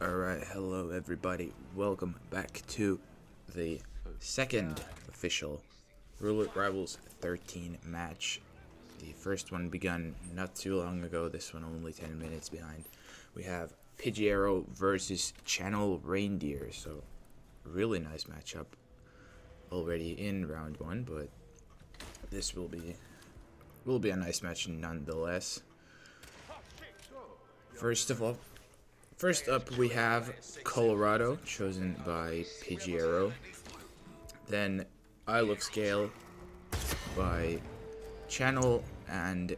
Alright, hello everybody. Welcome back to the second official Roulette Rivals 13 match. The first one begun not too long ago, this one only 10 minutes behind. We have Pigiero versus Channel Reindeer, so really nice matchup already in round 1, but this will be a nice match nonetheless. First up, we have Colorado, chosen by Pigiero. Then Isle of Scale by Channel, and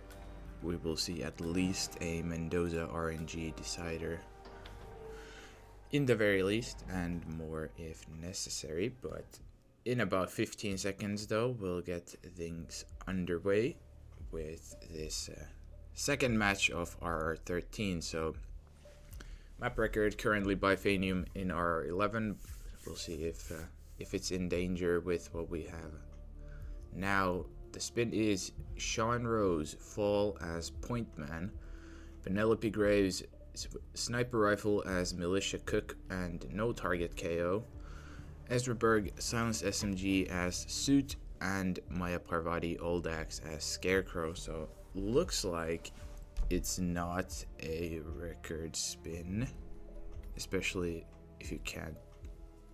we will see at least a Mendoza RNG decider in the very least, and more if necessary. But in about 15 seconds, though, we'll get things underway with this second match of RR13. So, map record currently by Fanium in RR11. We'll see if it's in danger with what we have. Now, the spin is Sean Rose, Fall as Point Man, Penelope Graves, Sniper Rifle as Militia Cook and No Target KO, Ezra Berg, Silenced SMG as Suit, and Maya Parvati Old Axe as Scarecrow. So, looks like it's not a record spin, especially if you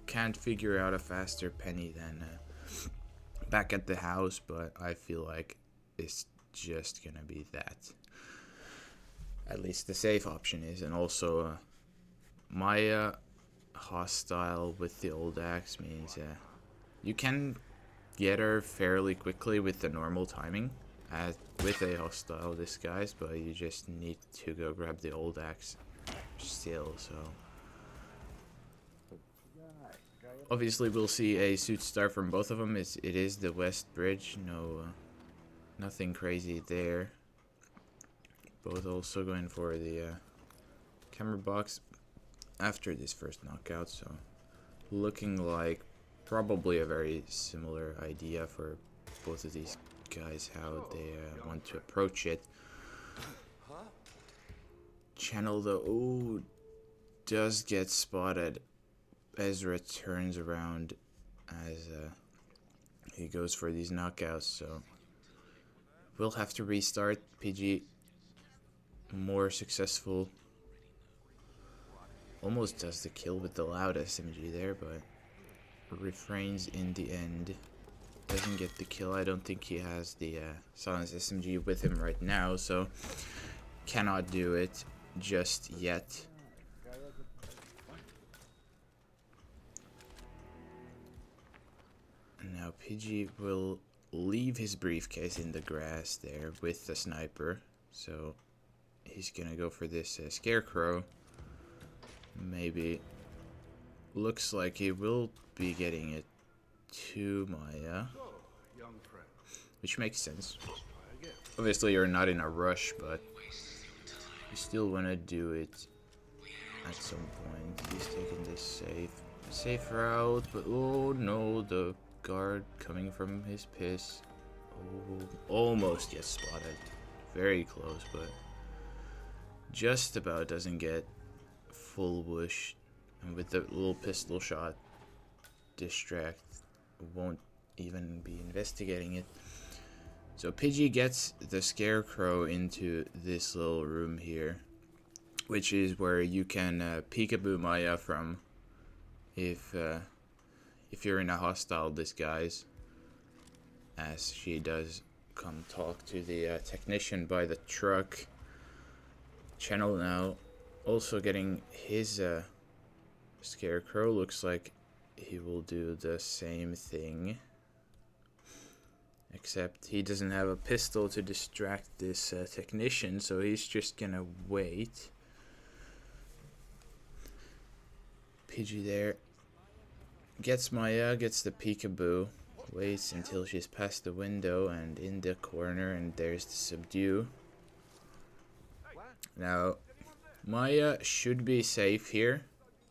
can't figure out a faster penny than back at the house, but I feel like it's just gonna be that. At least the safe option is. And also Maya hostile with the Old Axe means you can get her fairly quickly with the normal timing with a hostile disguise, but you just need to go grab the Old Axe still. So obviously we'll see a Suit star from both of them. It is the West Bridge, nothing crazy there. Both also going for the camera box after this first knockout, so looking like probably a very similar idea for both of these guys, how they want to approach it. Channel, though, does get spotted. Ezra turns around as he goes for these knockouts, so we'll have to restart. PG more successful, almost does the kill with the loud SMG there, but refrains in the end. Doesn't get the kill. I don't think he has the Silenced SMG with him right now, so cannot do it just yet. Now PG will leave his briefcase in the grass there with the sniper, so he's gonna go for this Scarecrow. Maybe. Looks like he will be getting it to Maya, which makes sense. Obviously you're not in a rush, but you still want to do it at some point. He's taking this safe route, but oh no, the guard coming from his piss. Oh, almost gets spotted. Very close, but just about doesn't get full whoosh. And with the little pistol shot, distract, won't even be investigating it. So Pidgey gets the Scarecrow into this little room here, which is where you can peekaboo Maya from if you're in a hostile disguise, as she does come talk to the technician by the truck. Channel now also getting his Scarecrow. Looks like he will do the same thing, except he doesn't have a pistol to distract this technician, so he's just gonna wait. PG there gets Maya, gets the peekaboo, waits until she's past the window and in the corner, and there's the subdue. Now Maya should be safe here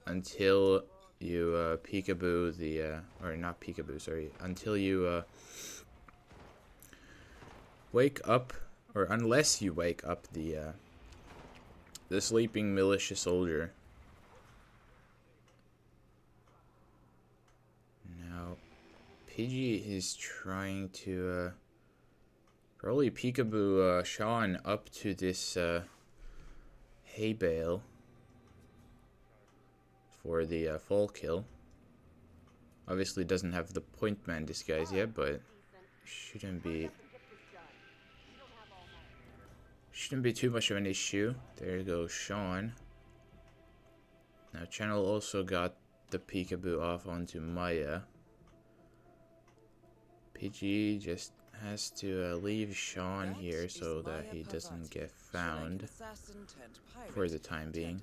until you peekaboo the or not peekaboo, sorry, until you wake up, or unless you wake up the sleeping militia soldier. Pidgey is trying to probably peekaboo Sean up to this hay bale for the fall kill. Obviously doesn't have the point man disguise yet, but shouldn't be too much of an issue. There goes Sean. Now Channel also got the peekaboo off onto Maya. Pidgey just has to leave Sean here so that he doesn't get found for the time being.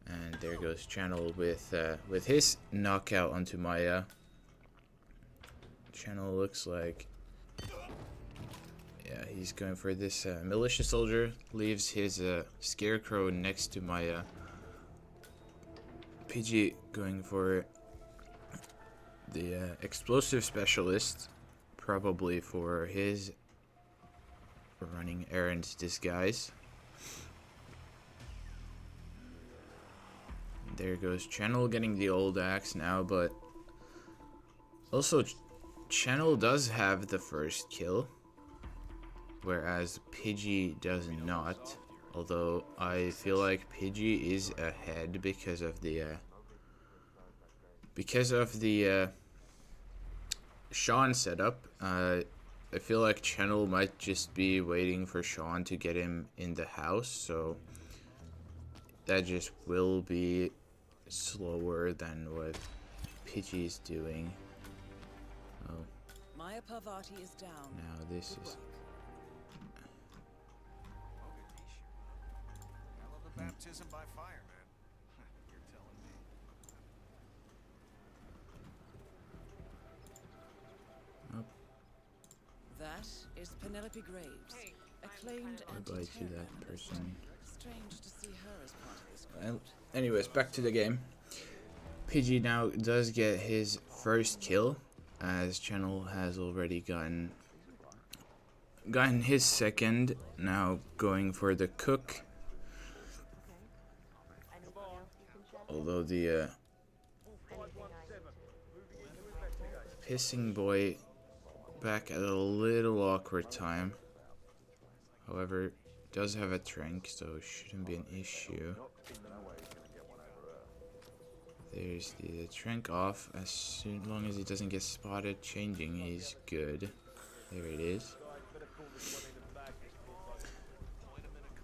And there goes Channel with his knockout onto Maya. Channel looks like, yeah, he's going for this militia soldier. Leaves his scarecrow next to Maya. Pidgey going for the explosive specialist, probably for his running errands disguise. There goes Channel getting the old axe now, but also Channel does have the first kill, whereas Pidgey does not. Although I feel like Pidgey is ahead because of the Sean setup. I feel like Channel might just be waiting for Sean to get him in the house, so that just will be slower than what Pidgey's doing. Oh. Maya Parvati is down. Now this is baptism by fire, man. You're telling me. That is Penelope Graves, acclaimed goodbye to that person. Strange to see her as part of this crowd. Anyways, back to the game. Pidgey now does get his first kill, as Channel has already gotten his second. Now going for the cook. Although the pissing boy back at a little awkward time. However, does have a trank, so shouldn't be an issue. There's the trank off. As long as he doesn't get spotted changing, he's good. There it is.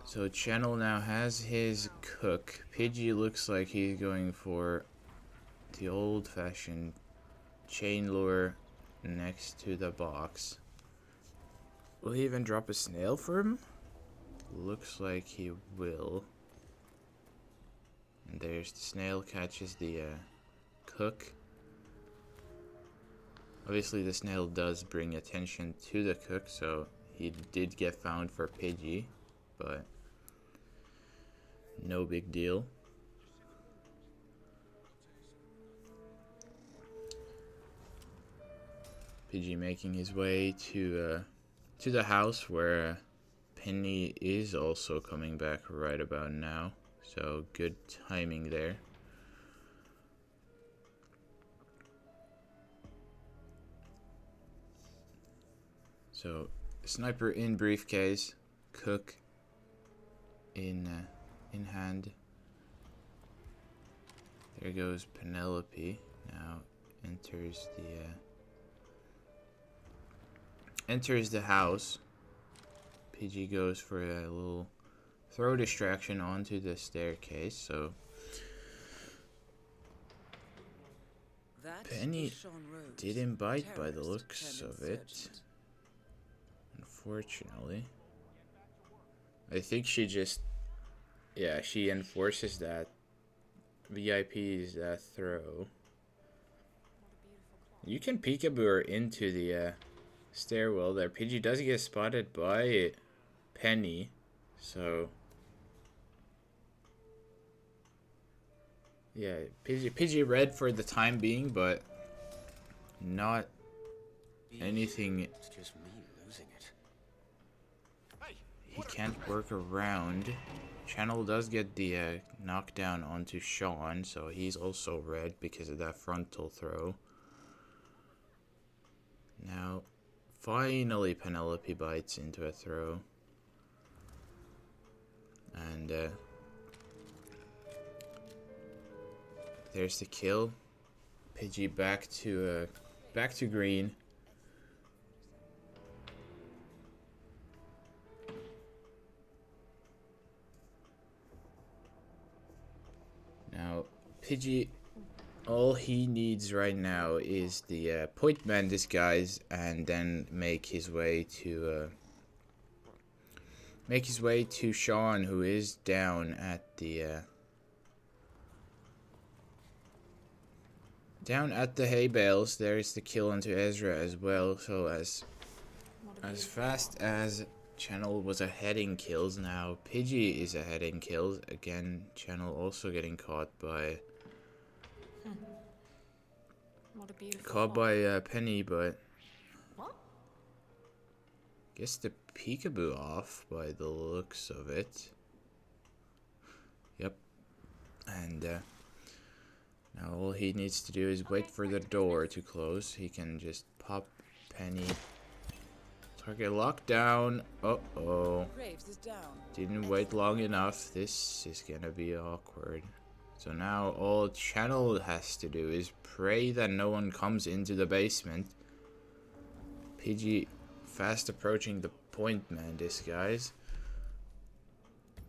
So Channel now has his cook. Pidgey looks like he's going for the old-fashioned chain lure next to the box. Will he even drop a snail for him? Looks like he will. And there's the snail, catches the cook. Obviously the snail does bring attention to the cook, so he did get found for Pidgey, but no big deal. Pidgey making his way to the house where Penny is also coming back right about now. So good timing there. So sniper in briefcase, cook in hand. There goes Penelope. Now enters the house. Pidgey goes for a little throw distraction onto the staircase. So Penny didn't bite by the looks of it, unfortunately. I think she just, yeah, she enforces that VIP's throw. You can peekaboo her into the stairwell there. Pidgey does get spotted by Penny, so yeah, Pidgey red for the time being, but not anything. It's just me losing it. He can't work around. Channel does get the knockdown onto Sean, so he's also red because of that frontal throw. Now, finally Penelope bites into a throw. And there's the kill. Pidgey back to green. Now, Pidgey, all he needs right now is the point man disguise, and then make his way to Sean, who is down at the hay bales. There's the kill onto Ezra as well. So as fast as Channel was ahead in kills, now Pidgey is ahead in kills. Again, Channel also getting caught by Penny, but What? guess the peekaboo off by the looks of it. Yep. And now all he needs to do is wait for the door to close. He can just pop Penny. Target locked down. Uh-oh. Graves is down. Didn't wait long enough. This is gonna be awkward. So now all Channel has to do is pray that no one comes into the basement. Pidgey fast approaching the point man disguise.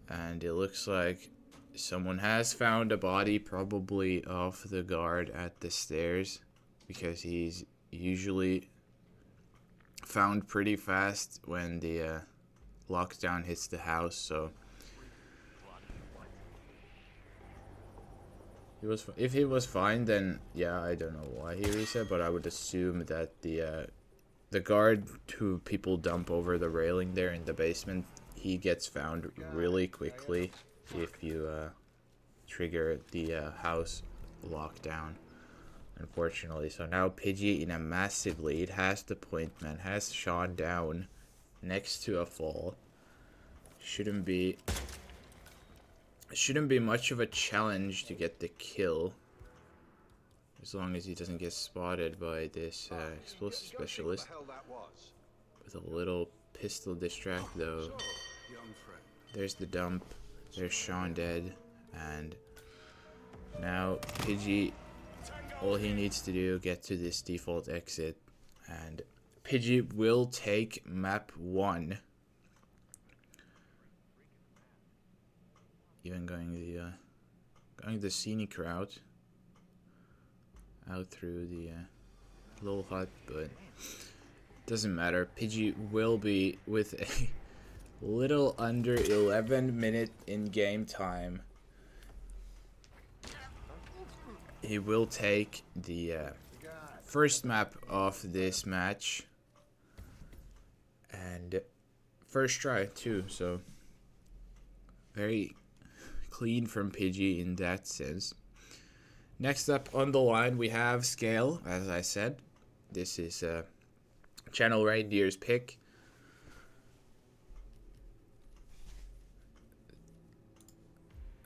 And it looks like someone has found a body, probably off the guard at the stairs, because he's usually found pretty fast when the lockdown hits the house. So if he was fine, then yeah, I don't know why he reset, but I would assume that the guard who people dump over the railing there in the basement, he gets found really quickly if you trigger the house lockdown, unfortunately. So now Pidgey in a massive lead, has the point man, has Sean down next to a fall. Shouldn't be much of a challenge to get the kill, as long as he doesn't get spotted by this explosive specialist with a little pistol distract though. There's the dump, there's Sean dead, and now Pidgey, all he needs to do, get to this default exit, and Pidgey will take map 1. Even going the scenic route out through the little hut, but doesn't matter. Pidgey will be with a little under 11 minutes in game time. He will take the first map of this match, and first try too, so very clean from Pidgey in that sense. Next up on the line we have Scale, as I said. This is Channel Reindeer's pick.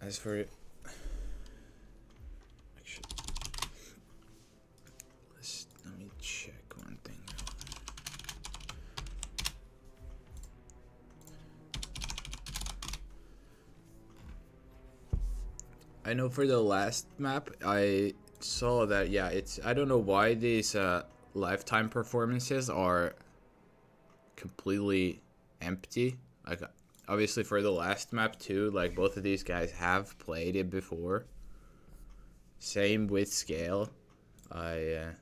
As for let me check one thing. I know for the last map, I saw that, yeah, I don't know why these lifetime performances are completely empty. Like, obviously for the last map too, like, both of these guys have played it before. Same with Scale. I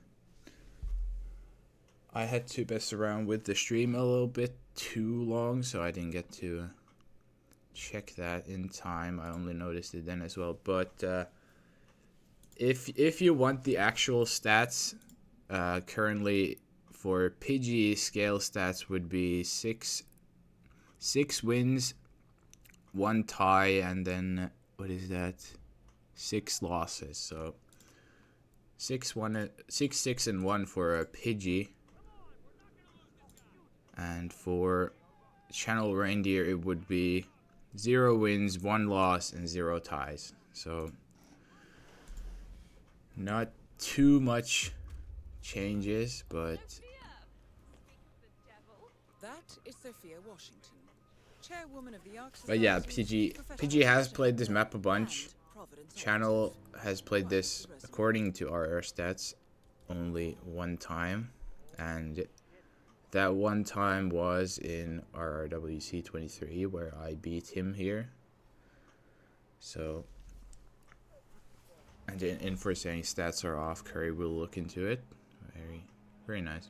had to mess around with the stream a little bit too long, so I didn't get to check that in time. I only noticed it then as well. But if you want the actual stats, currently for Pidgey, Scale stats would be six wins, 1 tie, and then what is that? 6 losses. So 6, 6, and 1 for Pidgey, and for Channel Reindeer it would be 0 wins, 1 loss, and 0 ties. So not too much changes, but That is Sophia Washington, chairwoman of the Arc But yeah, Society, PG has played this map a bunch. Channel has played this, according to RR stats, only one time, and that one time was in RRWC 23 where I beat him here. So, and in for saying stats are off, Curry will look into it. Very nice.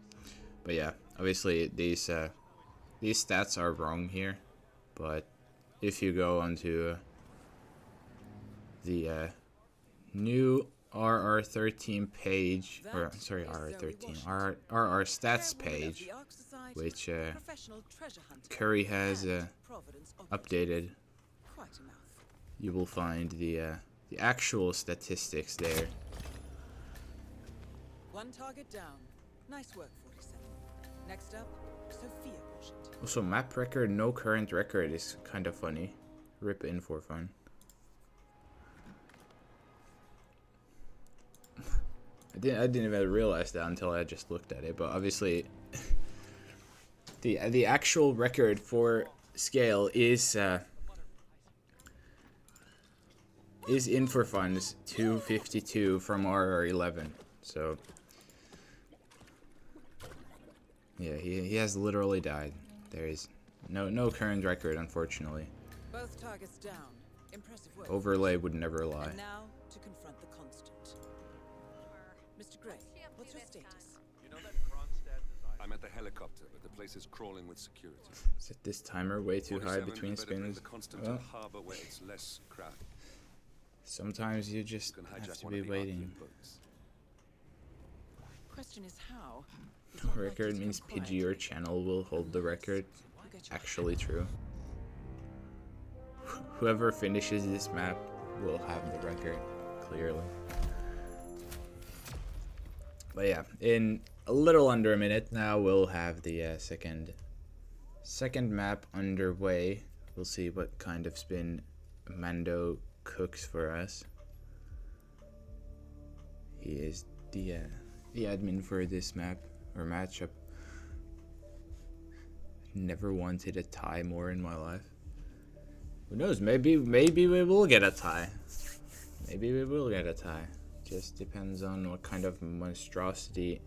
But yeah, obviously these stats are wrong here, but if you go onto the new RR13 page, or sorry, RR13, RR stats page, which Curry has updated, you will find the actual statistics there. One target down. Nice work, 47. Next up, Sophia Washington. Also, map record, no current record is kind of funny. Rip in for fun. I didn't even realize that until I just looked at it, but obviously the actual record for scale is in for fun's 252 from RR11. So yeah, he has literally died. There is no current record, unfortunately. Both targets down. Impressive work. Overlay would never lie. And now to confront the constant. Mr. Gray, what's your status? You know that Kronstadt design? I'm at the helicopter, but the place is crawling with security. Set this timer way too high 47, between you better bring spins. the constant Well, to harbor where it's less crowded. sometimes you just You can have hijack to one be of the waiting. Arctic boats. Question is how. Record means PG or channel will hold the record. Actually true. Whoever finishes this map will have the record, clearly. But yeah, in a little under a minute now, we'll have the second map underway. We'll see what kind of spin Mando cooks for us. He is the admin for this map or matchup. Never wanted a tie more in my life. Who knows? Maybe we will get a tie. Maybe we will get a tie. Just depends on what kind of monstrosity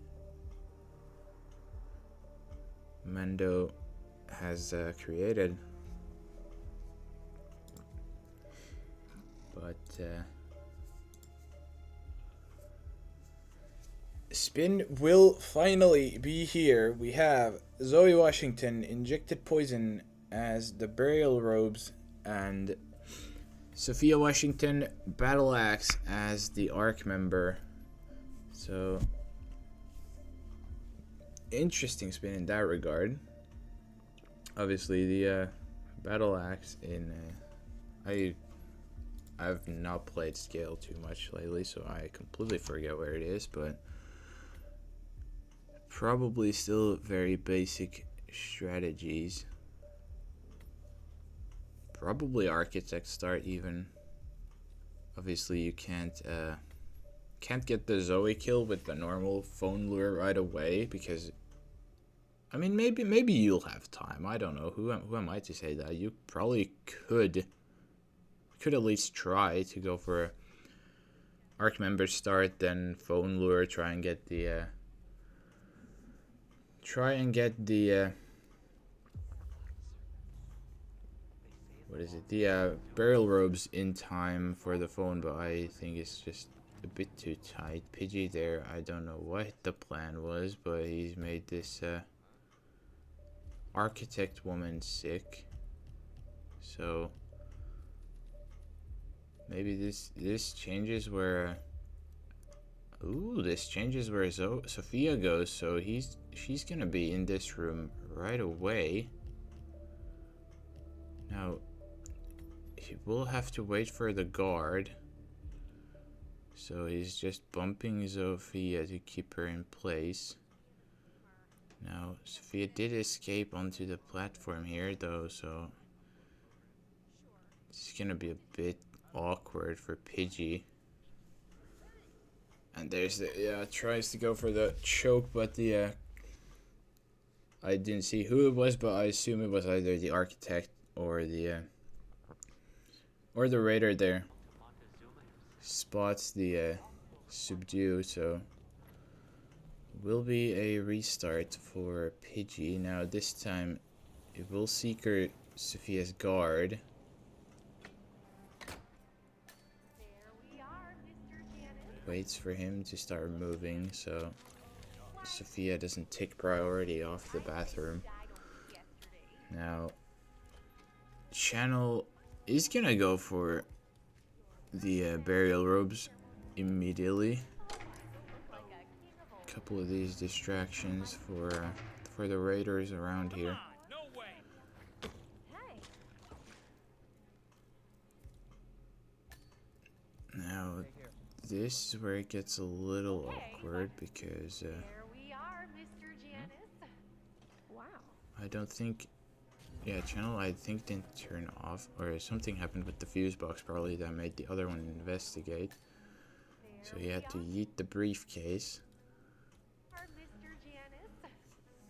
Mando has created. But spin will finally be here. We have Zoe Washington injected poison as the burial robes and Sophia Washington battle axe as the ARC member. So interesting spin in that regard. Obviously the battle axe in I've not played scale too much lately, so I completely forget where it is, but probably still very basic strategies. Probably architect start even. Obviously you can't get the Zoe kill with the normal phone lure right away, because I mean maybe you'll have time. I don't know. Who am I to say that? You probably could at least try to go for a ARC member start, then phone lure, try and get the what is it? The burial robes in time for the phone, but I think it's just a bit too tight. Pidgey there, I don't know what the plan was, but he's made this architect woman sick. So maybe this changes where this changes where Sophia goes, so she's gonna be in this room right away. Now he will have to wait for the guard, so he's just bumping Sophia to keep her in place. Now Sophia did escape onto the platform here though, so it's gonna be a bit awkward for Pidgey. And there's the tries to go for the choke, but the I didn't see who it was, but I assume it was either the architect or the raider there. Spots the subdue, so will be a restart for Pidgey. Now this time it will Seeker Sophia's guard. Waits for him to start moving so Sophia doesn't take priority off the bathroom. Now Channel is gonna go for the burial robes immediately. A couple of these distractions for the raiders around here. Now this is where it gets a little awkward because I don't think, yeah, channel I think didn't turn off, or something happened with the fuse box probably that made the other one investigate. So he had to yeet the briefcase.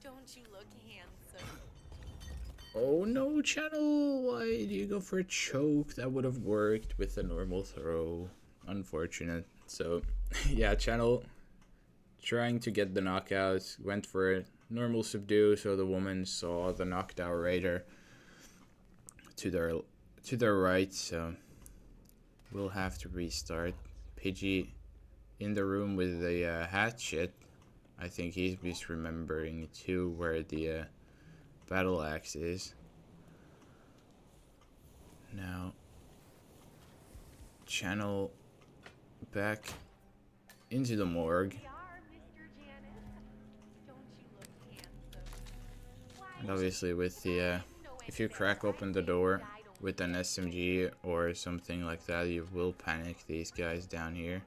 Don't you look handsome? Oh no, channel! Why do you go for a choke? That would have worked with a normal throw. Unfortunate. So, yeah, channel trying to get the knockouts. Went for a normal subdue, so the woman saw the knocked out raider to their right. So we'll have to restart. Pidgey in the room with the hatchet. I think he's misremembering too where the battle axe is. Now, channel back into the morgue. And obviously with the, if you crack open the door with an SMG or something like that, you will panic these guys down here.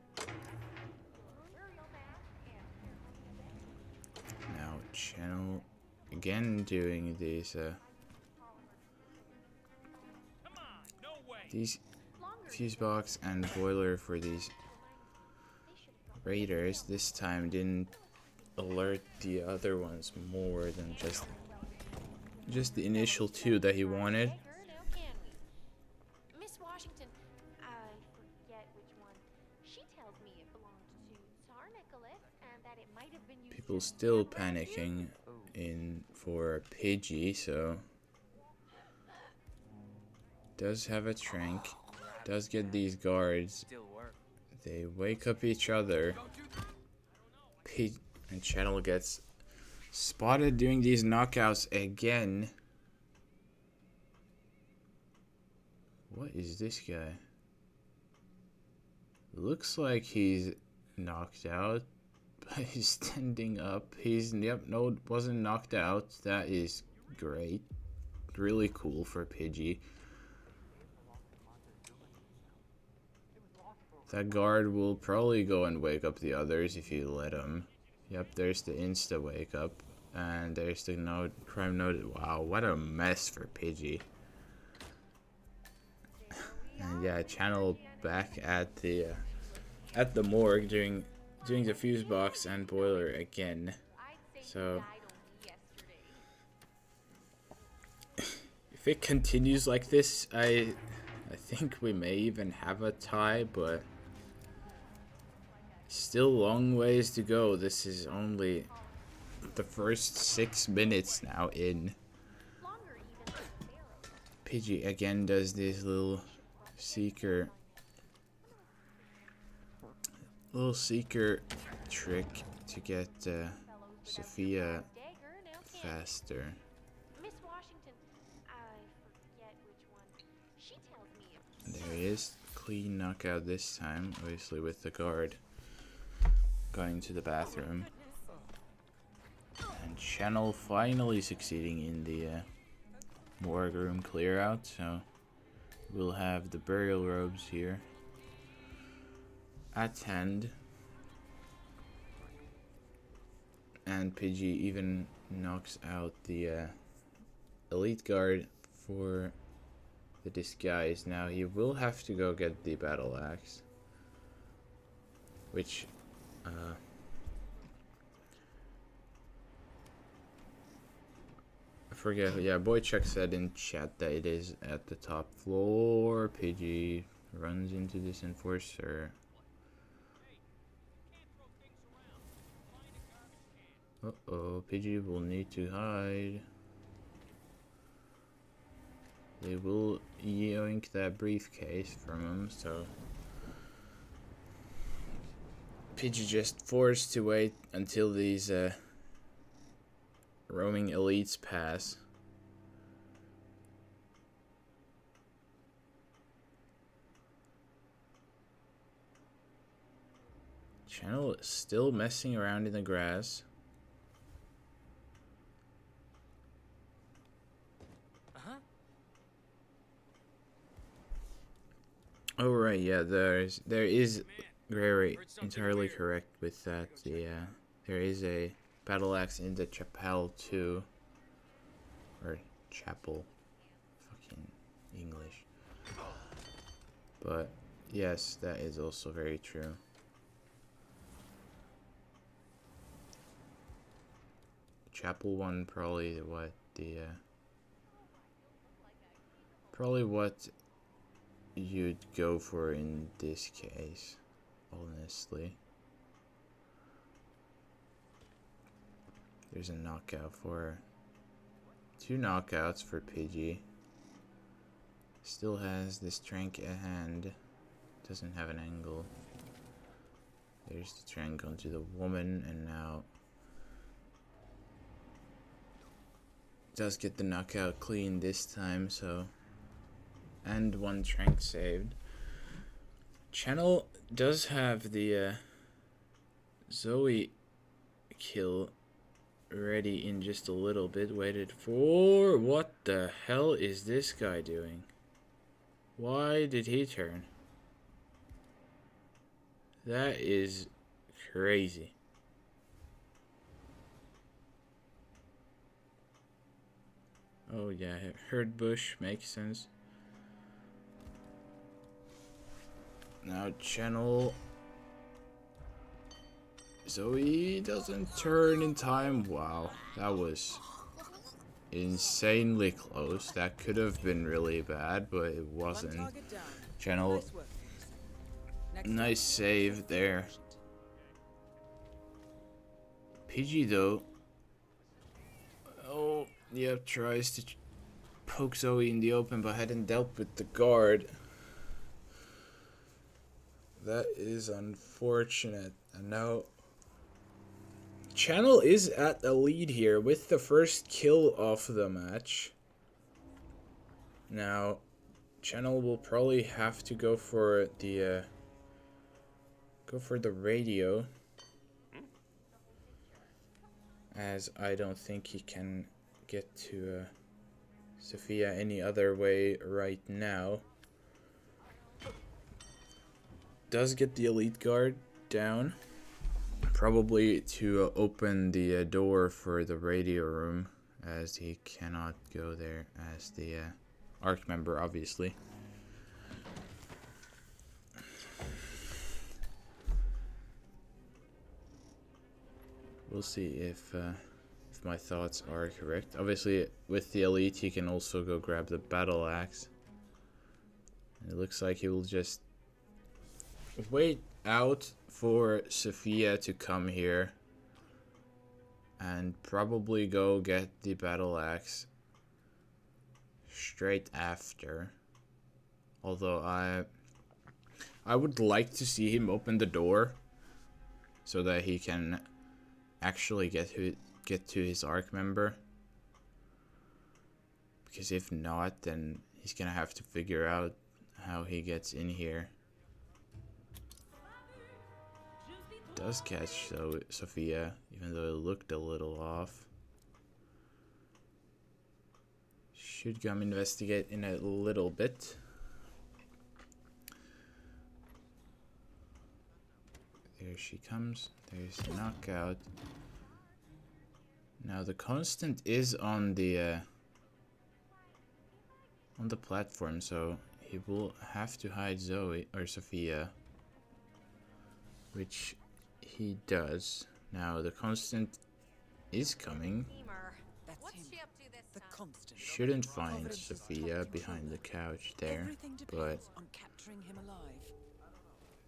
Now, channel again doing these fuse box and boiler for these raiders. This time didn't alert the other ones more than just the initial two that he wanted. Miss Washington, I forget which one. She tells me it belonged to Tsar Nicholas and that it might have been used. People still panicking in for Pidgey, so does have a trank, does get these guards. They wake up each other. And channel gets spotted doing these knockouts again. What is this guy? Looks like he's knocked out, but he's standing up. He's, yep, no, wasn't knocked out. That is great. Really cool for Pidgey. That guard will probably go and wake up the others if you let him. Yep, there's the insta wake up. And there's the crime noted. Wow, what a mess for Pidgey. And yeah, channel back at the morgue doing the fuse box and boiler again. So if it continues like this, I think we may even have a tie, but still long ways to go. This is only the first 6 minutes now in. Pidgey again does this little seeker trick to get Sophia faster. Miss Washington, I forget which one. She tells me it. There he is. Clean knockout this time, obviously with the guard going to the bathroom. And channel finally succeeding in the morgue room clear out, so we'll have the burial robes here at hand. And Pidgey even knocks out the elite guard for the disguise. Now he will have to go get the battle axe, which forget. Yeah, Boychuk said in chat that it is at the top floor. PG runs into this enforcer. Uh-oh, PG will need to hide. They will yoink that briefcase from him, so PG just forced to wait until these roaming elites pass. Channel is still messing around in the grass. Oh right, yeah, there is very entirely correct with that. There is a battle axe in the chapel too, or chapel, fucking English. But yes, that is also very true. Chapel one probably what you'd go for in this case, honestly. There's a knockout for 2 knockouts for PG. Still has this trank at hand. Doesn't have an angle. There's the trank onto the woman, and now does get the knockout clean this time, so, and 1 trank saved. Channel does have the Zoe kill ready in just a little bit. Waited for, what the hell is this guy doing? Why did he turn? That is crazy. Oh yeah, herd bush makes sense. Now channel. Zoe doesn't turn in time. Wow, that was insanely close. That could have been really bad, but it wasn't. Channel, nice save there. PG though, oh yep, tries to poke Zoe in the open but hadn't dealt with the guard. That is unfortunate. And now Channel is at the lead here with the first kill of the match. Now Channel will probably have to go for the radio, as I don't think he can get to Sophia any other way right now. Does get the elite guard down, probably to open the door for the radio room, as he cannot go there as the ARC member, obviously. We'll see if my thoughts are correct. Obviously, with the elite, he can also go grab the battle axe. And it looks like he will just wait out for Sophia to come here and probably go get the battle axe straight after. Although I would like to see him open the door so that he can actually get to his ARC member, because if not, then he's gonna have to figure out how he gets in here. Does catch Sophia, even though it looked a little off. Should come investigate in a little bit. There she comes. There's the knockout. Now the constant is on the platform, so he will have to hide Zoe or Sophia, which he does. Now the constant is coming. That's him. The constant. Shouldn't find Providence is Sophia top behind the controller. couch there, Everything but depends on capturing him alive.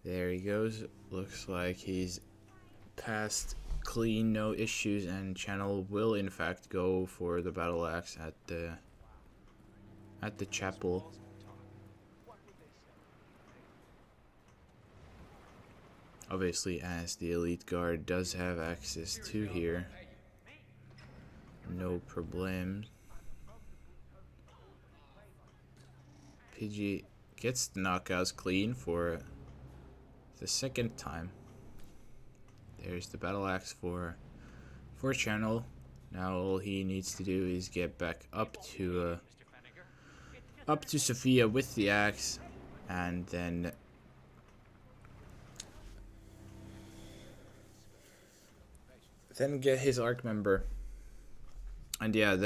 there he goes. Looks like he's passed clean, no issues, and Channel will in fact go for the battle axe at the chapel. Obviously, as the elite guard does have access to here, no problem. Pidgey gets the knockouts clean for the second time. There's the battle axe for Channel. Now all he needs to do is get back up to Sophia with the axe, and then get his arc member. And yeah,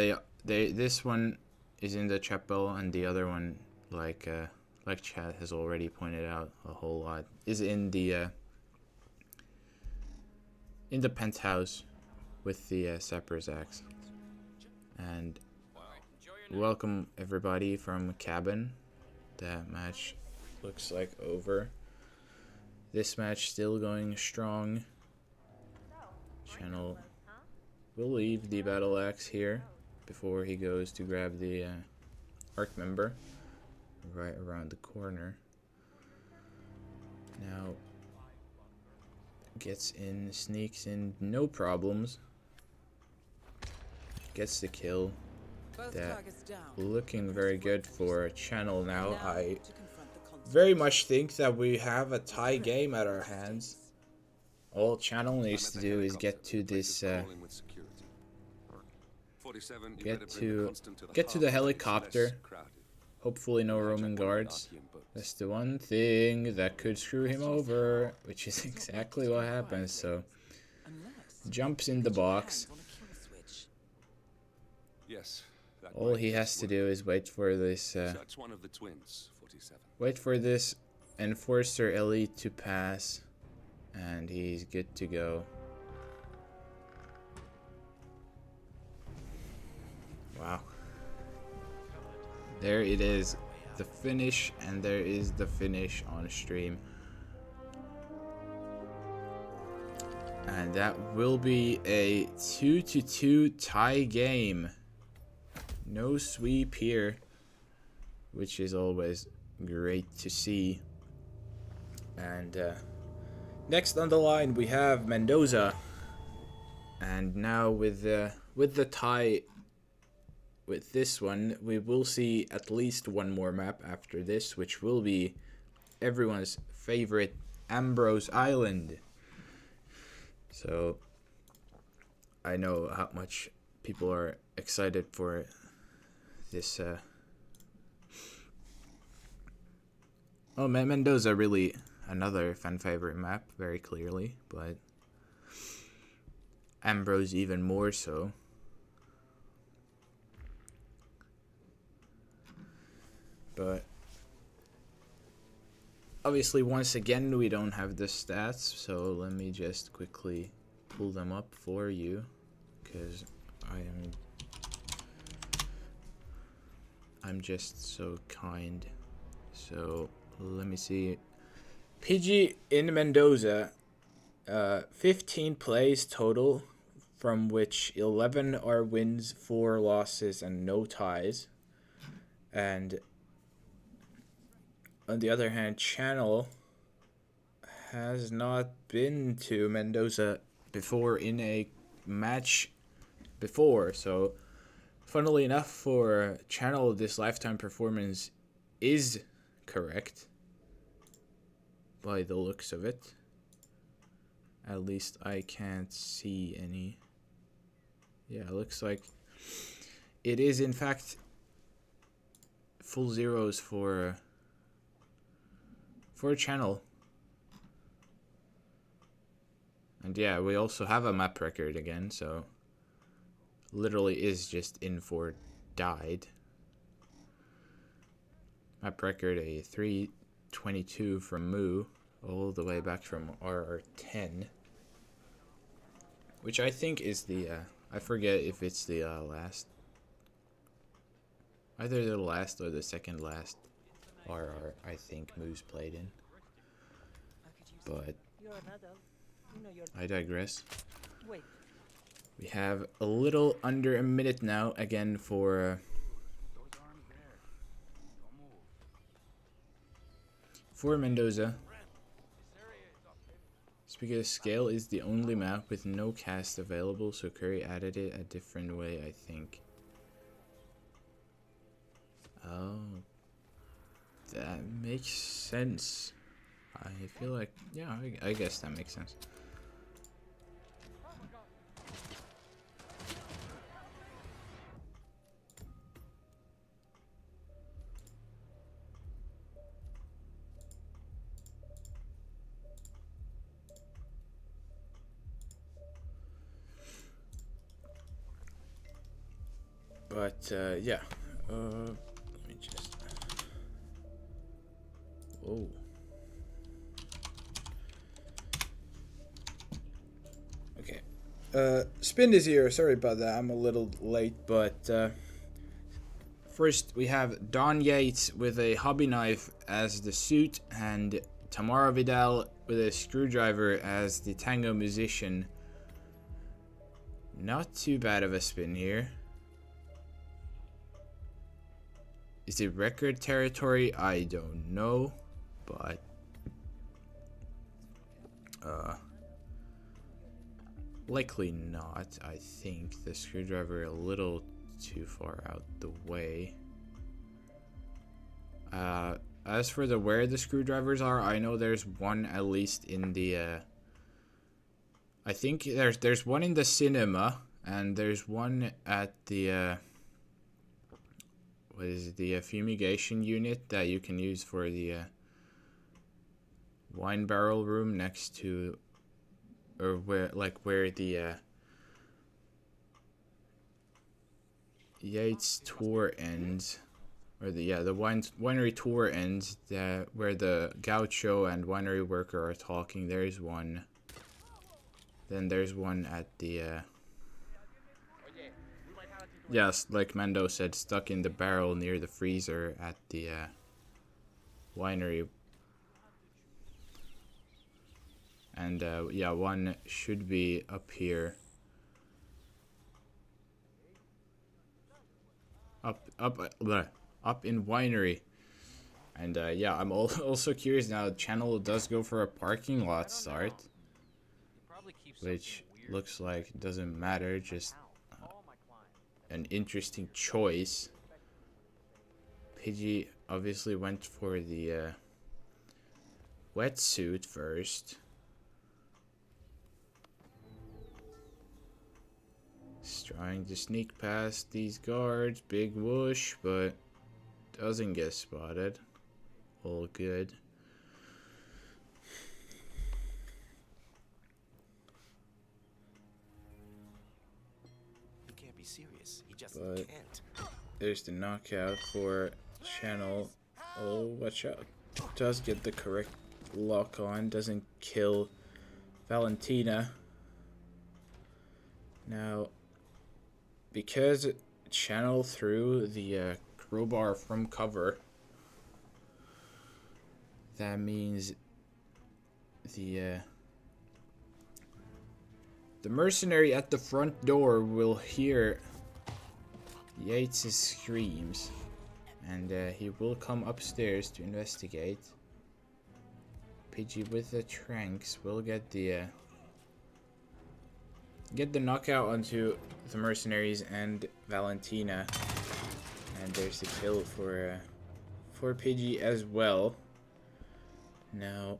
this one is in the chapel, and the other one, like Chad has already pointed out a whole lot, is in the penthouse with the Sapper's axe. And welcome everybody from cabin. That match looks like over. This match still going strong. Channel will leave the battle axe here before he goes to grab the arc member right around the corner. Now gets in, sneaks in, no problems. Gets the kill. Both That targets down. looking very good for Channel now. Now I to confront the consequences. very much think that we have a tie game at our hands. All Channel needs to do is get to this get to the helicopter. Hopefully no Roman guards. That's the one thing that could screw him over, which is exactly what happens. So jumps in the box. Yes. All he has to do is wait for this That's one of the twins, 47. wait for this Enforcer Elite to pass, and he's good to go. Wow. There it is, the finish, and there is the finish on stream. And that will be a 2-2 tie game. No sweep here, which is always great to see. And next on the line we have Mendoza. And now with the tie with this one, we will see at least one more map after this, which will be everyone's favorite Ambrose Island. So I know how much people are excited for this. Oh, Mendoza really another fan favorite map, very clearly, but Ambrose even more so. But obviously, once again, we don't have the stats, so let me just quickly pull them up for you, because I'm just so kind. So let me see. Pidgey in Mendoza, 15 plays total, from which 11 are wins, 4 losses, and no ties. And on the other hand, Channel has not been to Mendoza before in a match before. So, funnily enough, for Channel, this lifetime performance is correct by the looks of it. At least I can't see any. Yeah, it looks like it is in fact full zeros for Channel. And yeah, we also have a map record again, so literally is just in for died. Map record a 322 from Moo, all the way back from RR10, which I think is the I forget if it's the last Either the last or the second last RR, I think Moose played in. But I digress. Wait. We have a little under a minute now again for Mendoza. It's because Scale is the only map with no cast available, so Curry added it a different way, I think. Oh, that makes sense. I feel like, yeah, I guess that makes sense. But yeah, let me just. Oh. Okay. Spin is here. Sorry about that. I'm a little late, but first we have Don Yates with a hobby knife as the suit, and Tamara Vidal with a screwdriver as the tango musician. Not too bad of a spin here. Is it record territory? I don't know, but likely not. I think the screwdriver a little too far out the way. As for where the screwdrivers are, I know there's one at least in the I think there's one in the cinema, and there's one at the what is it, the fumigation unit that you can use for the wine barrel room next to, or where the Yates tour ends, or the winery tour ends, where the gaucho and winery worker are talking. There's one. Then there's one at the yes, like Mando said, stuck in the barrel near the freezer at the winery. And yeah, one should be up here. Up in winery. And yeah, I'm also curious now. The channel does go for a parking lot start, which looks like it doesn't matter. Just an interesting choice. Pidgey obviously went for the wetsuit first. He's trying to sneak past these guards. Big whoosh, but doesn't get spotted. All good. You can't be serious. He just But can't. there's the knockout for channel. Oh, watch out. Does get the correct lock on. Doesn't kill Valentina. Now, because channel threw the crowbar from cover, that means the mercenary at the front door will hear Yates' screams, and he will come upstairs to investigate. Pidgey with the tranks will get the knockout onto the mercenaries and Valentina, and there's the kill for Pidgey as well. Now,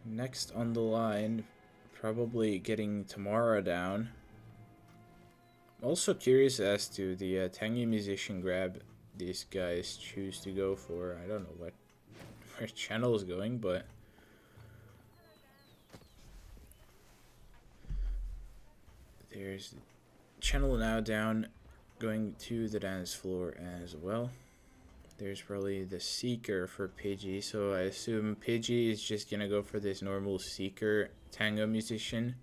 next on the line, probably getting Tamara down. I'm also curious as to the tangy musician grab these guys choose to go for. I don't know where channel is going, but there's channel now down, going to the dance floor as well. There's probably the Seeker for Pidgey, so I assume Pidgey is just gonna go for this normal Seeker tango musician.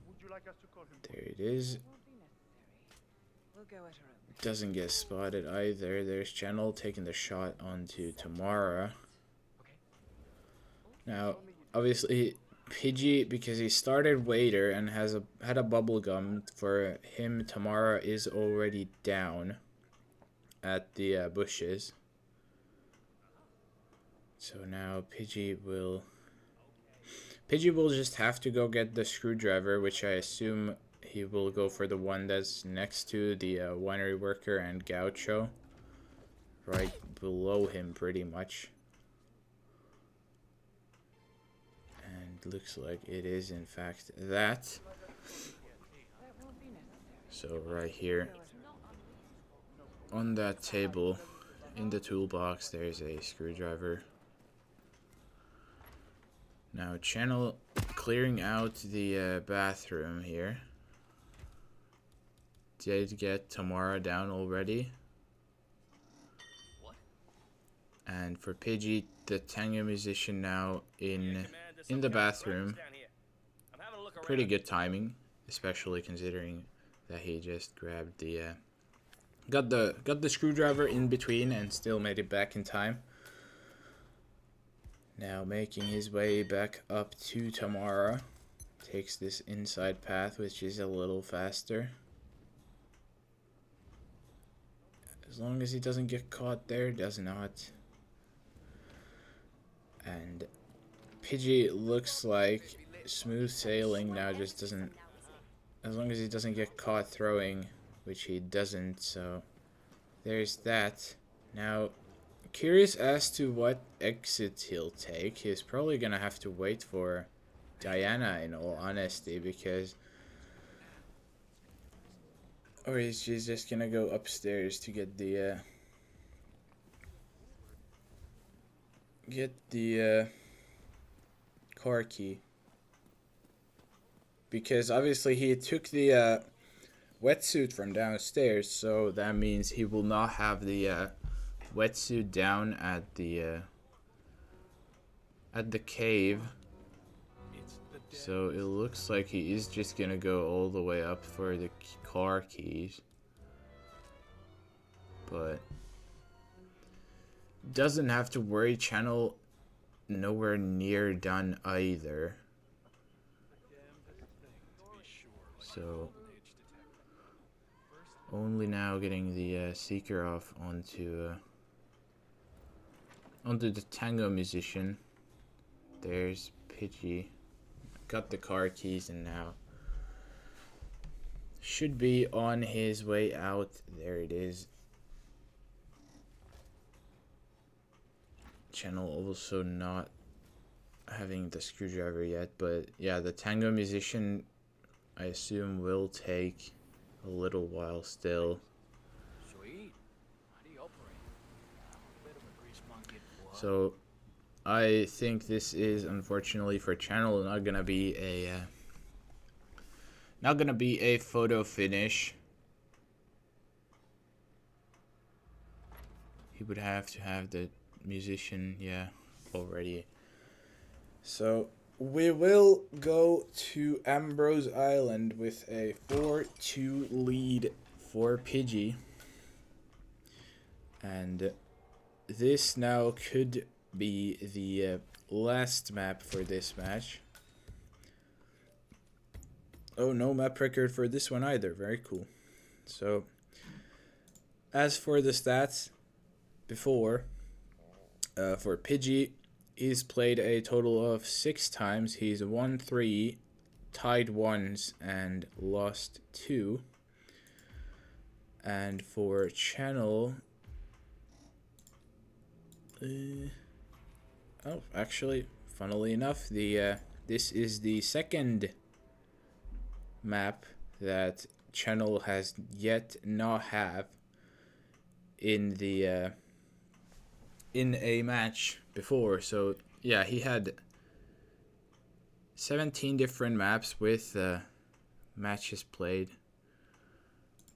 Would you like us to There it is. Won't be necessary. We'll go at her own pace. Doesn't get spotted either. There's Channel taking the shot onto Tamara. Now, obviously, Pidgey, because he started Waiter and had a bubble gum, for him, Tamara is already down at the bushes. So now Pidgey will just have to go get the screwdriver, which I assume he will go for the one that's next to the winery worker and Gaucho. Right below him, pretty much. And looks like it is, in fact, that. So right here, on that table, in the toolbox, there's a screwdriver. Now, Channel clearing out the bathroom here. Did get Tamara down already. And for Pidgey, the Tango musician now in the bathroom. Pretty good timing, especially considering that he just grabbed the got the screwdriver in between and still made it back in time. Now making his way back up to Tamara. Takes this inside path, which is a little faster. As long as he doesn't get caught there, does not. And Pidgey looks like smooth sailing now, just doesn't, as long as he doesn't get caught throwing, which he doesn't, so there's that. Now, curious as to what exit he'll take. He's probably gonna have to wait for Diana, in all honesty, because, or she's just gonna go upstairs to get the car key, because obviously he took the wetsuit from downstairs, so that means he will not have the wetsuit down at the cave. So it looks like he is just gonna go all the way up for the car keys, but doesn't have to worry. Channel nowhere near done either. So only now getting the seeker off onto the Tango musician. There's Pidgey. Got the car keys and now should be on his way out. There it is. Channel also not having the screwdriver yet, but yeah, the Tango musician, I assume, will take a little while still. So I think this is, unfortunately for Channel, not gonna be a photo finish. He would have to have the musician, yeah, already. So we will go to Ambrose Island with a 4-2 lead for Pidgey. And this now could be the last map for this match. Oh, no map record for this one either. Very cool. So, as for the stats before, for Pidgey, he's played a total of 6 times. He's won 3, tied once, and lost 2. And for Channel, oh, actually, funnily enough, this is the second map that Channel has yet not have in the in a match before. So yeah, he had 17 different maps with matches played,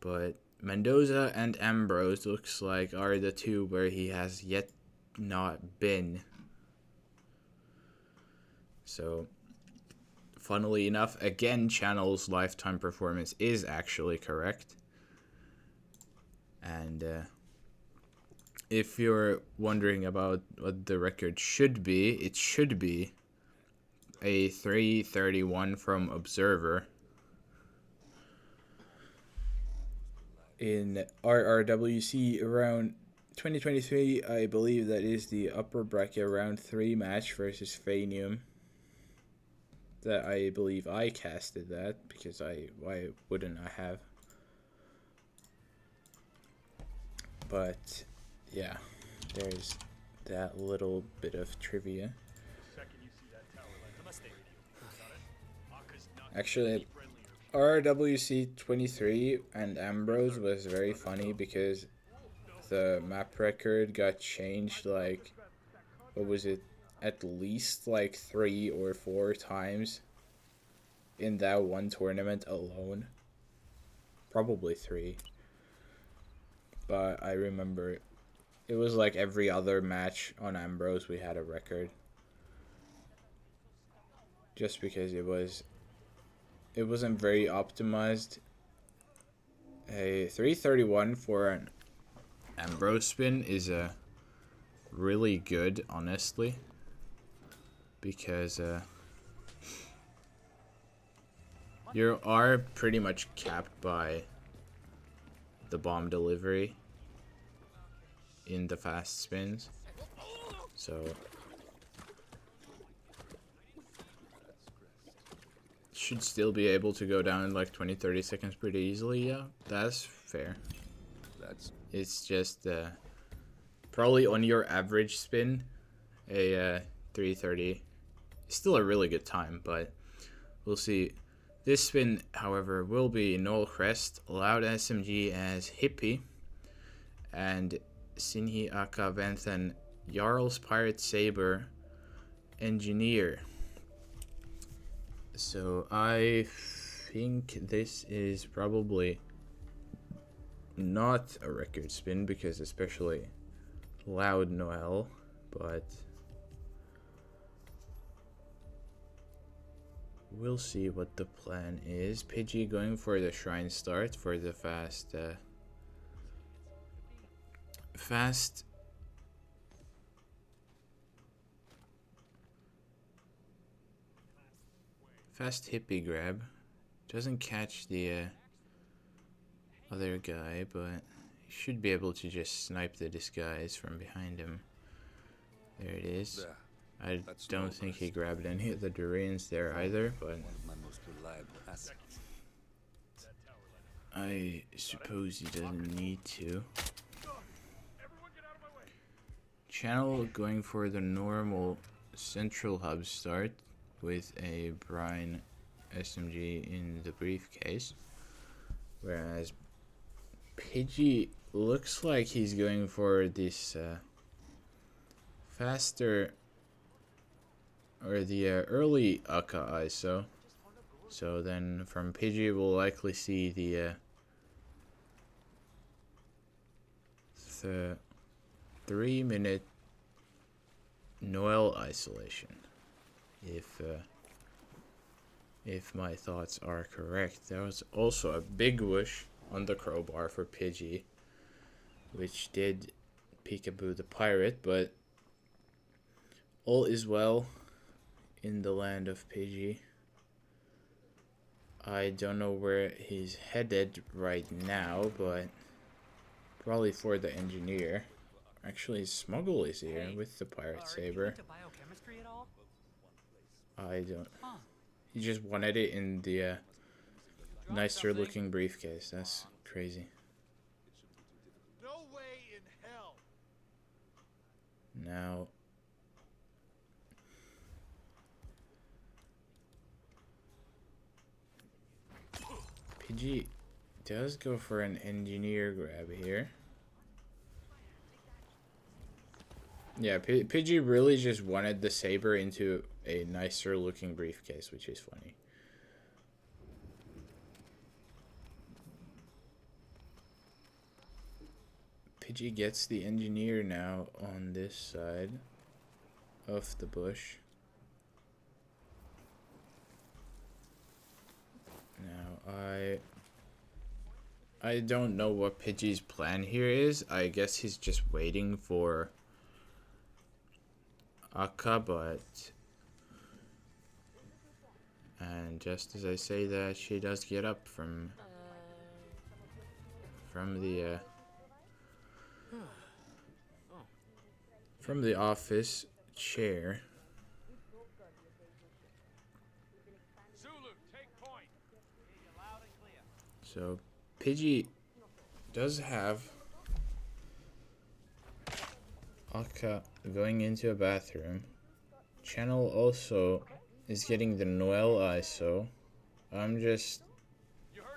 but Mendoza and Ambrose looks like are the two where he has yet not been. So funnily enough, again, Channel's lifetime performance is actually correct. And if you're wondering about what the record should be, it should be a 331 from Observer. In RRWC around 2023, I believe that is the upper bracket round 3 match versus Fanium. That I believe I casted that, because why wouldn't I have? But yeah, there's that little bit of trivia. Actually, RWC 23 and Ambrose was very funny because the map record got changed like, what was it, at least like 3 or 4 times in that one tournament alone. Probably 3. But I remember it was like every other match on Ambrose we had a record. Just because it wasn't very optimized. A 331 for an Ambrose spin is really good, honestly, because you are pretty much capped by the bomb delivery in the fast spins, so should still be able to go down in like 20-30 seconds pretty easily. Yeah, that's fair. It's just probably on your average spin, a 330 is still a really good time, but we'll see. This spin, however, will be Noel Crest, Loud SMG as Hippie, and Sinhi Aka Venthan, Jarl's Pirate Saber, Engineer. So I think this is probably not a record spin, because especially Loud Noel, but we'll see what the plan is. Pidgey going for the Shrine start for the fast hippie grab. Doesn't catch the other guy, but he should be able to just snipe the disguise from behind him. There it is. I don't think he grabbed any of the Durians there either, but I suppose he doesn't need to. Channel going for the normal central hub start with a Brine SMG in the briefcase, whereas Pidgey looks like he's going for this faster, or the early Aka ISO. So then from Pidgey we'll likely see the 3-minute Noel isolation, if my thoughts are correct. There was also a big whoosh on the crowbar for Pidgey, which did peekaboo the pirate, but all is well in the land of Pidgey. I don't know where he's headed right now, but probably for the engineer. Actually, Smuggle is here with the pirate saber. I don't. He just wanted it in the nicer looking briefcase. That's crazy. No way in hell. Now, Pidgey does go for an engineer grab here. Yeah, Pidgey really just wanted the saber into a nicer looking briefcase, which is funny. Pidgey gets the engineer now on this side of the bush. Now, I don't know what Pidgey's plan here is. I guess he's just waiting for Akka, but... And just as I say that, she does get up from the office chair. So Pidgey does have Akka going into a bathroom. Channel also is getting the Noel ISO. I'm just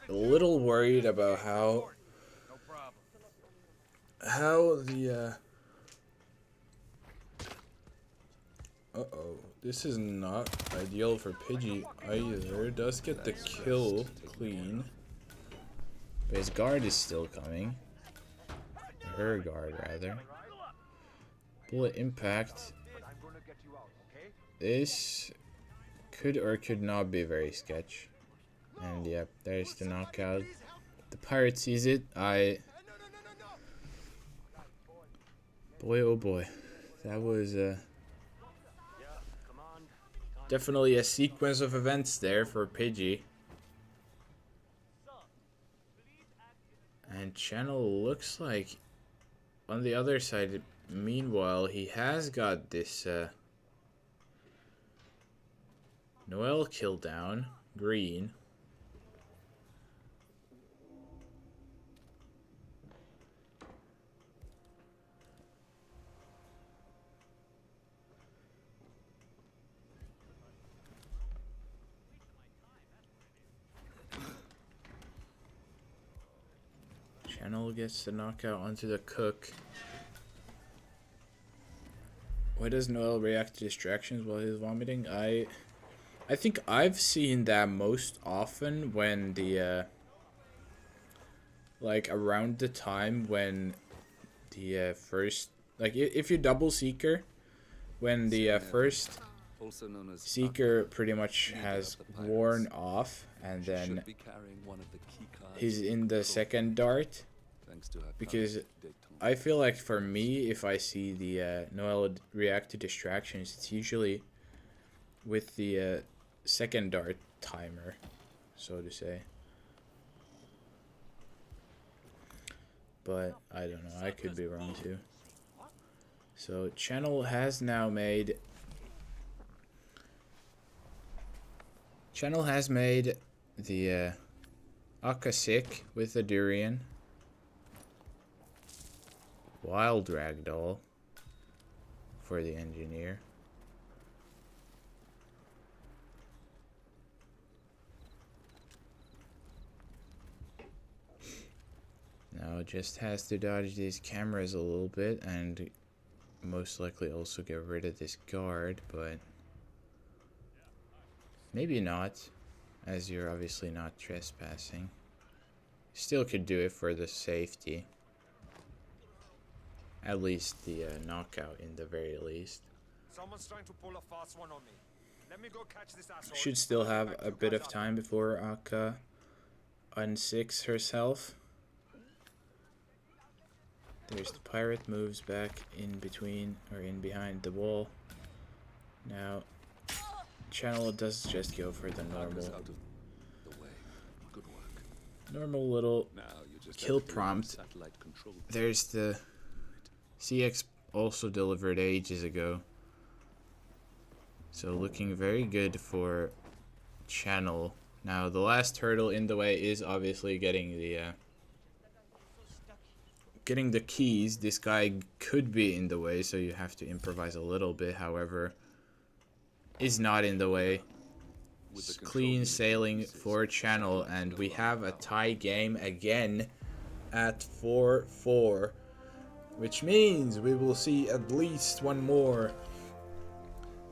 a little worried about how the this is not ideal for Pidgey either. Does get the kill clean, but his guard is still coming. Her guard rather. Bullet impact. This could or could not be very sketch. And yep, there's the knockout. The pirate sees it. Boy, oh boy. That was definitely a sequence of events there for Pidgey. And Channel looks like on the other side, meanwhile, he has got this Noel kill down, green. Channel gets the knockout onto the cook. Why does Noel react to distractions while he's vomiting? I think I've seen that most often when the like around the time when the first, like if you double Seeker, when the first Seeker pretty much has worn off, and then he's in the second dart. Because I feel like for me, if I see the Noel react to distractions, it's usually with the second dart timer, so to say. But I don't know, I could be wrong too. So Channel has now made the Akka sick with the durian. Wild Ragdoll for the engineer. Now just has to dodge these cameras a little bit and most likely also get rid of this guard, but maybe not, as you're obviously not trespassing. Still could do it for the safety. At least the knockout in the very least. Someone's trying to pull a fast one on me. Let me go catch this asshole. Should still have a bit of time before Akka unsicks herself. There's the pirate, moves back in between or in behind the wall. Now Channel does just go for the normal little kill prompt. There's the CX also delivered ages ago. So looking very good for Channel. Now the last hurdle in the way is obviously getting the keys. This guy could be in the way, so you have to improvise a little bit. However, is not in the way. Clean sailing for Channel, and we have a tie game again at 4-4. Which means we will see at least one more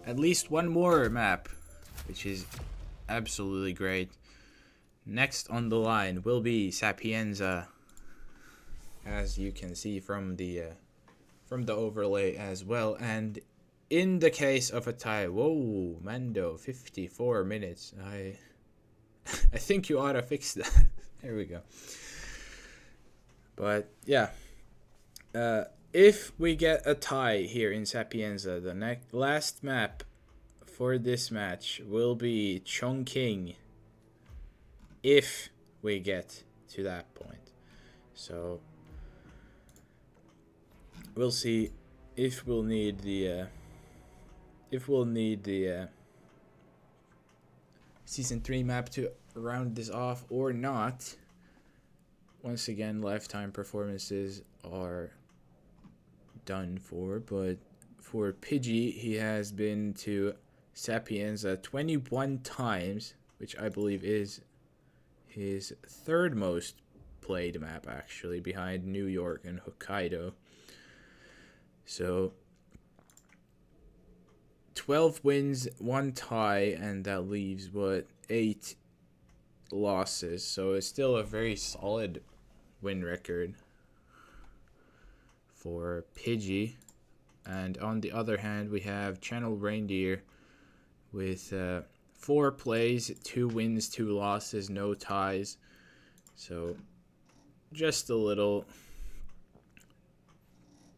map, which is absolutely great. Next on the line will be Sapienza, as you can see from the overlay as well. And in the case of a tie, whoa, Mando, 54 minutes. I think you ought to fix that. There we go. But yeah, if we get a tie here in Sapienza, the last map for this match will be Chongqing. If we get to that point, so we'll see if we'll need the season 3 map to round this off or not. Once again, lifetime performances are done for, but for Pidgey, he has been to Sapienza 21 times, which I believe is his third most played map, actually, behind New York and Hokkaido. So 12 wins, 1 tie, and that leaves 8 losses. So it's still a very solid win record for Pidgey. And on the other hand, we have Channel Reindeer with 4 plays, 2 wins, 2 losses, no ties. So just a little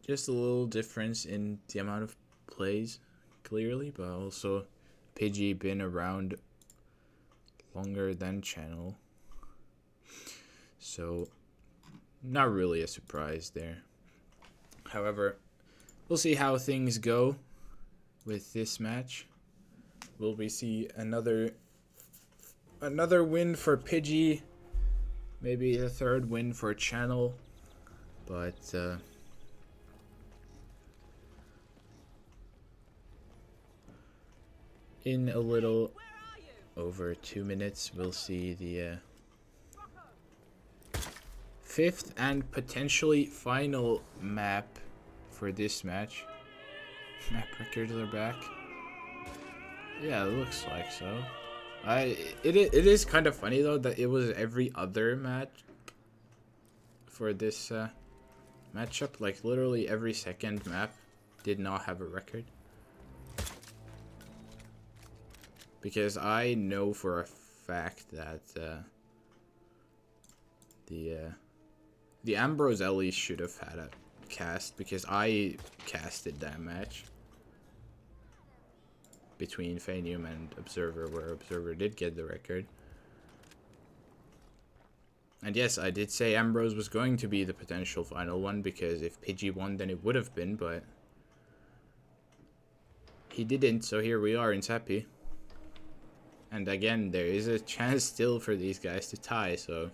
difference in the amount of plays, clearly, but also Pidgey been around longer than Channel, so not really a surprise there. However, we'll see how things go with this match. Will we see another win for Pidgey, maybe a third win for Channel, but in a little over 2 minutes, we'll see the 5th and potentially final map for this match. Map records are back. Yeah, it looks like so. It is kind of funny though that it was every other match for this matchup. Like literally every second map did not have a record. Because I know for a fact that the Ambrose Ellie should have had a cast, because I casted that match between Fanium and Observer, where Observer did get the record. And yes, I did say Ambrose was going to be the potential final one, because if Pidgey won, then it would have been, but he didn't, so here we are in Sappy. And again, there is a chance still for these guys to tie, so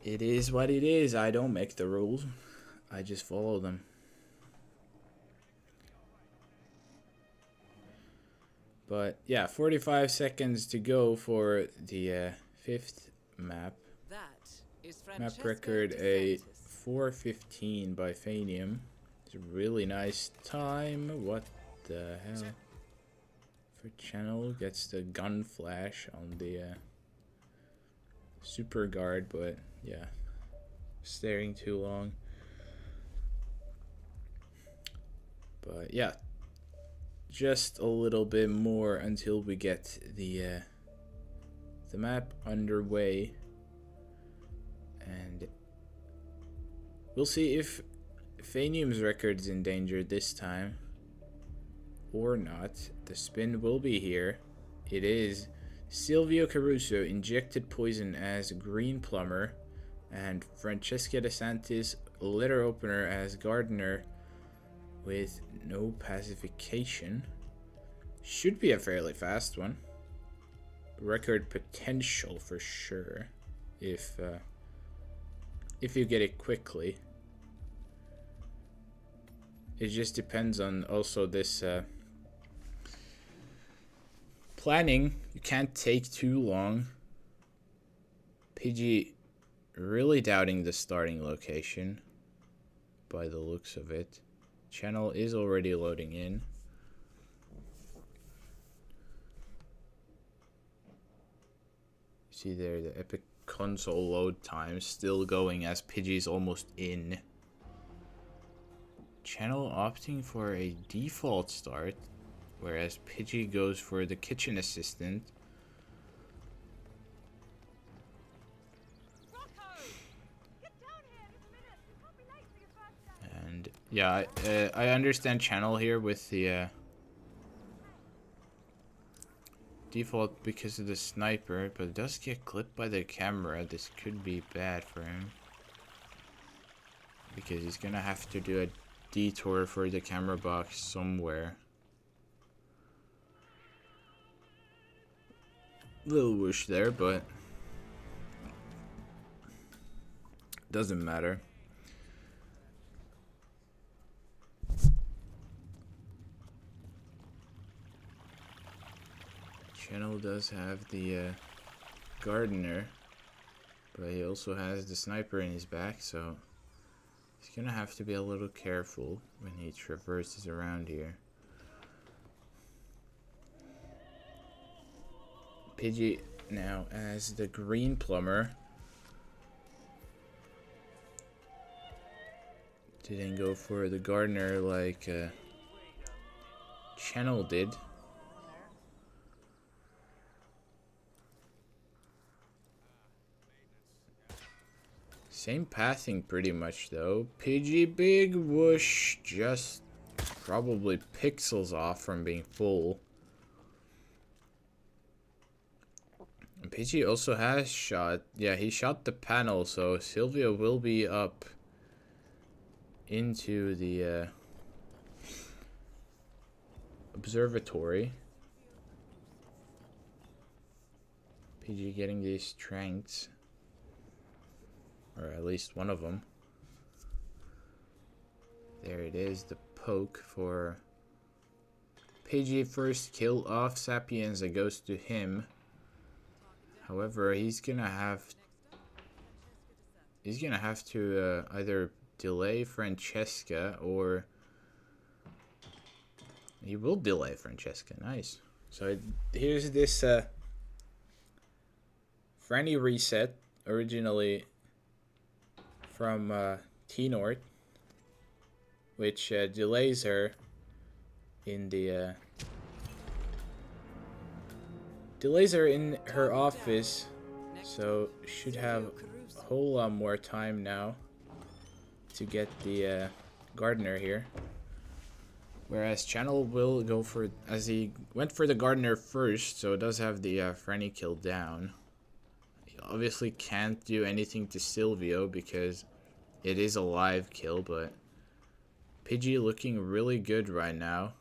it is what it is. I don't make the rules, I just follow them. But yeah, 45 seconds to go for the 5th map. That is Map Francesco record De a Santis. 4:15 by Fanium. It's a really nice time. What the hell? For Channel, gets the gun flash on the super guard, but yeah, staring too long. But yeah, just a little bit more until we get the map underway, and we'll see if Fanium's record's in danger this time or not. The spin will be here. It is Silvio Caruso injected poison as Green Plumber, and Francesca De Santis letter opener as Gardener with no pacification. Should be a fairly fast one. Record potential for sure if you get it quickly. It just depends on also this planning. You can't take too long. Pidgey really doubting the starting location by the looks of it. Channel is already loading in. See there, the Epic console load time still going as Pidgey's almost in. Channel opting for a default start. whereas Pidgey goes for the kitchen assistant. And yeah, I understand channel here with the default because of the sniper, but it does get clipped by the camera. This could be bad for him because he's gonna have to do a detour for the camera box somewhere. Little whoosh there, but doesn't matter. Channel does have the gardener, but he also has the sniper in his back, so he's gonna have to be a little careful when he traverses around here. Pidgey now as the green plumber. Didn't go for the gardener like Channel did. Same pathing pretty much though. Pidgey big whoosh, just probably pixels off from being full. And Pidgey also has shot, yeah, he shot the panel, so Sylvia will be up into the observatory. Pidgey getting these strengths. Or at least one of them. There it is, the poke for Pidgey. First kill off Sapienza goes to him. However, he's gonna have to either delay Francesca or he will delay Francesca. Nice. So here's this Franny reset, originally from T-North, which delays her in the in her office, so should have a whole lot more time now to get the gardener here. Whereas Channel will go for, as he went for the gardener first, so it does have the Franny kill down. He obviously can't do anything to Silvio because it is a live kill, but Pidgey looking really good right now.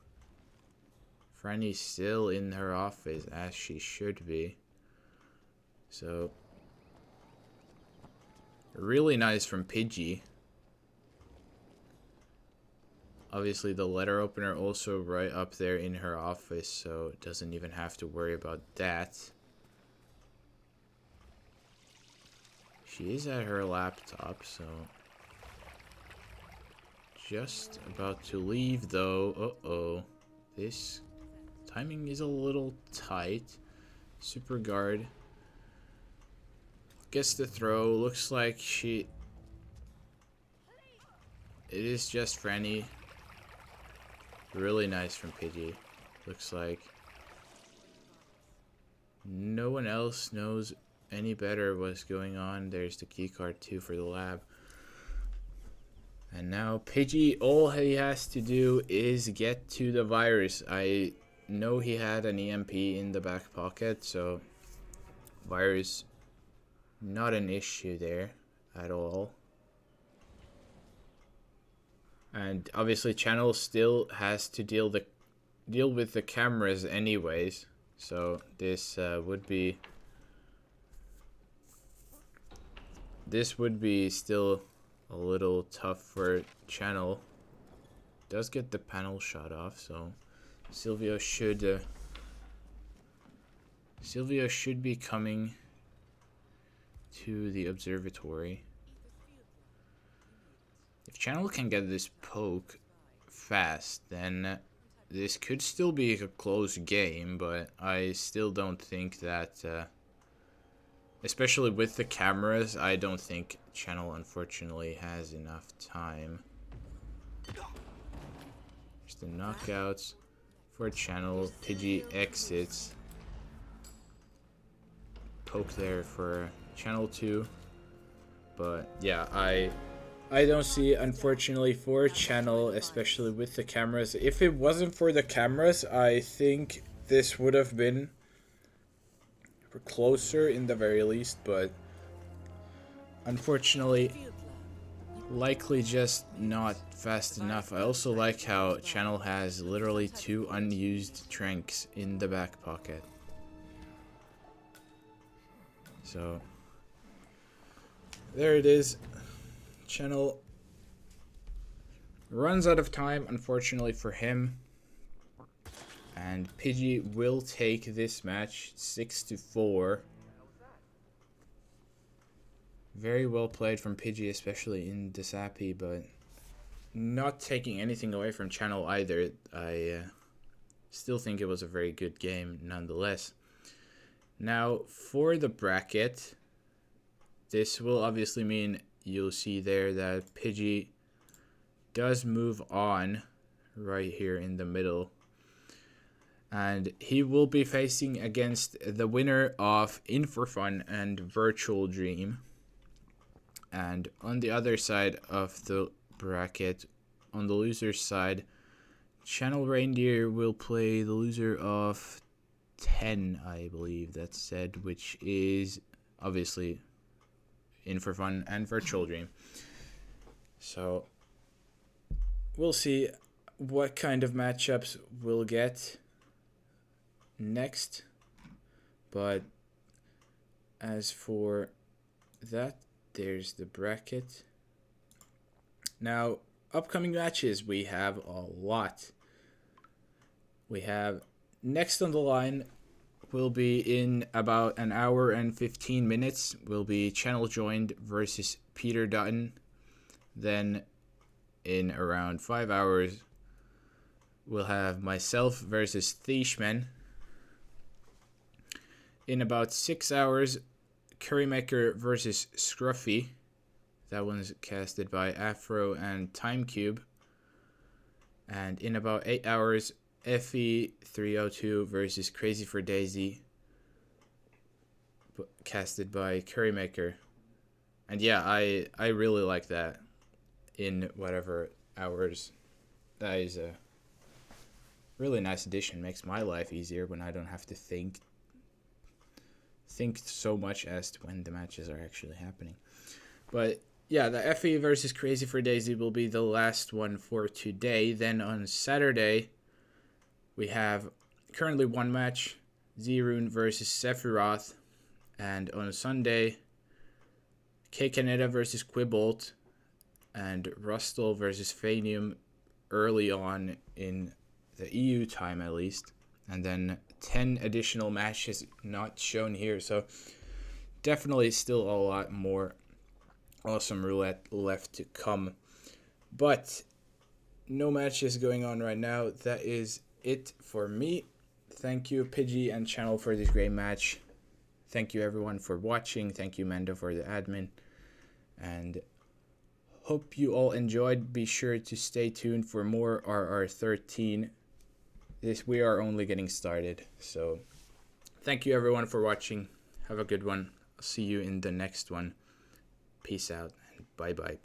Franny's still in her office, as she should be. So, really nice from Pidgey. Obviously, the letter opener also right up there in her office, so doesn't even have to worry about that. She is at her laptop, so just about to leave though. Uh-oh. This timing is a little tight. Super guard gets the throw. Looks like it is just Franny. Really nice from Pidgey. Looks like no one else knows any better what's going on. There's the keycard too for the lab. And now Pidgey, all he has to do is get to the virus. I know he had an EMP in the back pocket, so virus not an issue there at all. And obviously Channel still has to deal with the cameras anyways, so this would be still a little tough for Channel. Does get the panel shot off, so Silvio should be coming to the observatory. If Channel can get this poke fast, then this could still be a close game, but I still don't think that, especially with the cameras, I don't think Channel unfortunately has enough time. There's the knockouts. for channel. Pidgey exits. Poke there for channel 2. But yeah, I don't see, unfortunately, for channel, especially with the cameras. If it wasn't for the cameras, I think this would have been closer in the very least, but unfortunately, Field lab. likely just not fast enough. I also like how channel has literally 2 unused tranks in the back pocket. So there it is. Channel runs out of time, unfortunately for him. And Pidgey will take this match 6-4. Very well played from Pidgey, especially in Disappy, but not taking anything away from channel either. I still think it was a very good game nonetheless. Now, for the bracket, this will obviously mean you'll see there that Pidgey does move on right here in the middle. And he will be facing against the winner of In For Fun and Virtual Dream. And on the other side of the bracket, on the loser's side, Channel Reindeer will play the loser of 10, I believe that's said, which is obviously In For Fun and Virtual Dream. So we'll see what kind of matchups we'll get next. But as for that, there's the bracket. Now, upcoming matches, we have a lot. We have next on the line will be in about an hour and 15 minutes. Will be Channel Joined versus Peter Dutton. Then in around 5 hours, we'll have myself versus Thieshman. In about 6 hours, Currymaker versus Scruffy. That one's casted by Afro and Timecube. And in about 8 hours, FE302 versus Crazy for Daisy, casted by Currymaker. And yeah, I really like that. In whatever hours, that is a really nice addition. Makes my life easier when I don't have to think so much as to when the matches are actually happening. But yeah, the FE versus Crazy for Daisy will be the last one for today. Then on Saturday, we have currently one match, Zerun versus Sephiroth. And on Sunday, K Canada versus Quibbolt and Rustle versus Phanium early on in the EU time at least. And then 10 additional matches not shown here. So definitely still a lot more awesome roulette left to come. But no matches going on right now. That is it for me. Thank you, Pidgey and Channel, for this great match. Thank you, everyone, for watching. Thank you, Mendo, for the admin. And hope you all enjoyed. Be sure to stay tuned for more RR13. We are only getting started. So thank you, everyone, for watching. Have a good one. I'll see you in the next one. Peace out and bye-bye.